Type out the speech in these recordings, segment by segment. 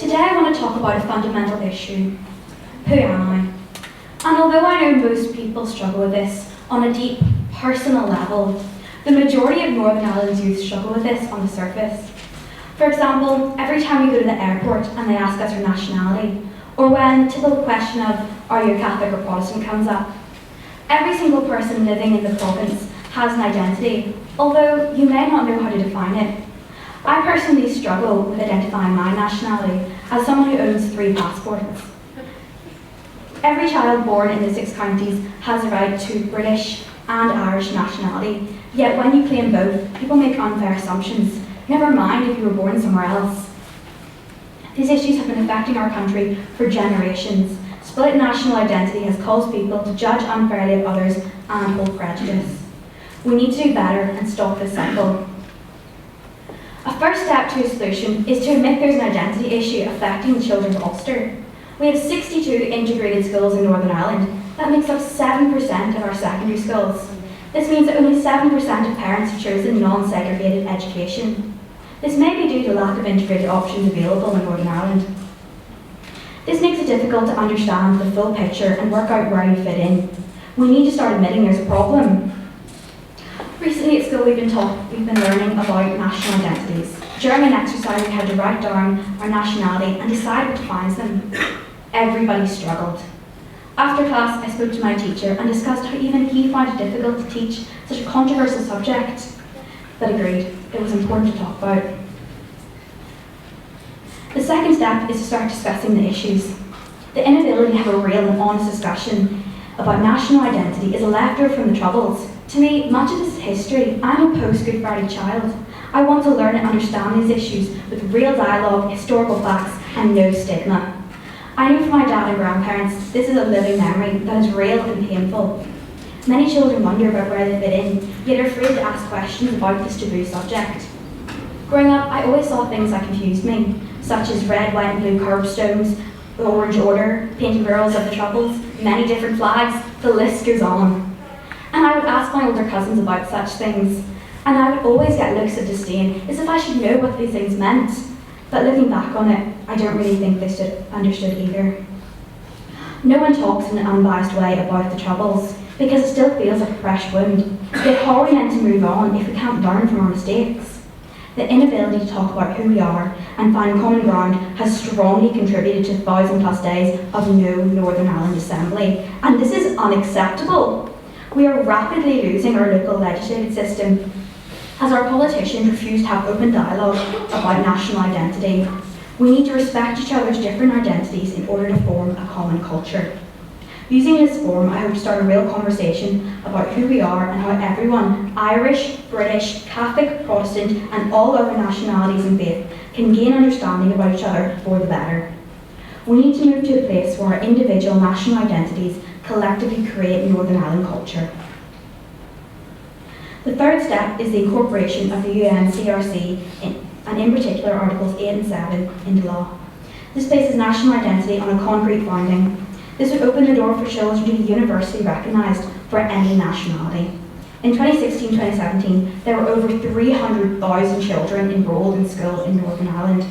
Today I want to talk about a fundamental issue. Who am I? And although I know most people struggle with this on a deep, personal level, the majority of Northern Ireland's youth struggle with this on the surface. For example, every time we go to the airport and they ask us our nationality, or when the typical question of, are you Catholic or Protestant comes up, every single person living in the province has an identity, although you may not know how to define it. I personally struggle with identifying my nationality as someone who owns 3 passports. Every child born in the 6 counties has the right to British and Irish nationality, yet when you claim both, people make unfair assumptions, never mind if you were born somewhere else. These issues have been affecting our country for generations. Split national identity has caused people to judge unfairly of others and hold prejudice. We need to do better and stop this cycle. A first step to a solution is to admit there's an identity issue affecting the children of Ulster. We have 62 integrated schools in Northern Ireland. That makes up 7% of our secondary schools. This means that only 7% of parents have chosen non-segregated education. This may be due to lack of integrated options available in Northern Ireland. This makes it difficult to understand the full picture and work out where you fit in. We need to start admitting there's a problem. Recently at school we've been learning about national identities. During an exercise we had to write down our nationality and decide what defines them. Everybody struggled. After class I spoke to my teacher and discussed how even he found it difficult to teach such a controversial subject, but agreed it was important to talk about. The second step is to start discussing the issues. The inability to have a real and honest discussion about national identity is a leftover from the Troubles. To me, much of this is history. I'm a post-Good Friday child. I want to learn and understand these issues with real dialogue, historical facts, and no stigma. I know from my dad and grandparents, this is a living memory that is real and painful. Many children wonder about where they fit in, yet are afraid to ask questions about this taboo subject. Growing up, I always saw things that confused me, such as red, white, and blue curbstones, the Orange Order, painted murals of the Troubles, many different flags, the list goes on. And I would ask my older cousins about such things, and I would always get looks of disdain, as if I should know what these things meant. But looking back on it, I don't really think they understood either. No one talks in an unbiased way about the Troubles, because it still feels like a fresh wound. Yet how are we meant to move on if we can't learn from our mistakes? The inability to talk about who we are and find common ground has strongly contributed to 1,000+ days of no Northern Ireland Assembly, and this is unacceptable. We are rapidly losing our local legislative system as our politicians refuse to have open dialogue about national identity. We need to respect each other's different identities in order to form a common culture. Using this forum, I hope to start a real conversation about who we are and how everyone, Irish, British, Catholic, Protestant, and all other nationalities and faith, can gain understanding about each other for the better. We need to move to a place where our individual national identities collectively create Northern Ireland culture. The third step is the incorporation of the UNCRC, and in particular Articles 8 and 7, into law. This places national identity on a concrete founding. This would open the door for children to be universally recognised for any nationality. In 2016-2017, there were over 300,000 children enrolled in school in Northern Ireland.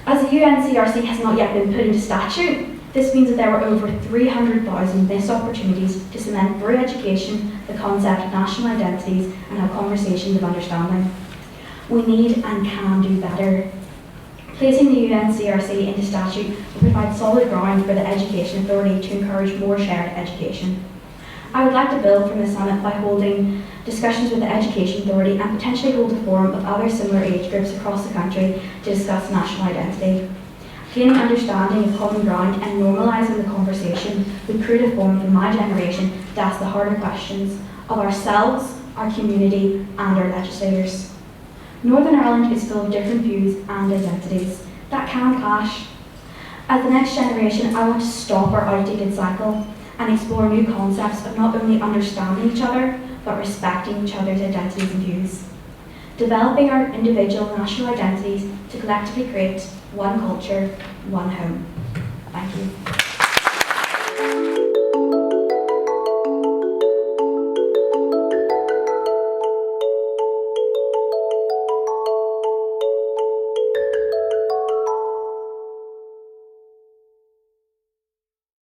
As the UNCRC has not yet been put into statute, this means that there were over 300,000 missed opportunities to cement through education the concept of national identities and have conversations of understanding. We need and can do better. Placing the UNCRC into statute will provide solid ground for the Education Authority to encourage more shared education. I would like to build from this summit by holding discussions with the Education Authority and potentially hold a forum of other similar age groups across the country to discuss national identity. Gaining understanding of common ground and normalising the conversation would create a forum for my generation to ask the harder questions of ourselves, our community, and our legislators. Northern Ireland is full of different views and identities that can clash. As the next generation, I want to stop our outdated cycle and explore new concepts of not only understanding each other, but respecting each other's identities and views. Developing our individual national identities to collectively create one culture, one home. Thank you.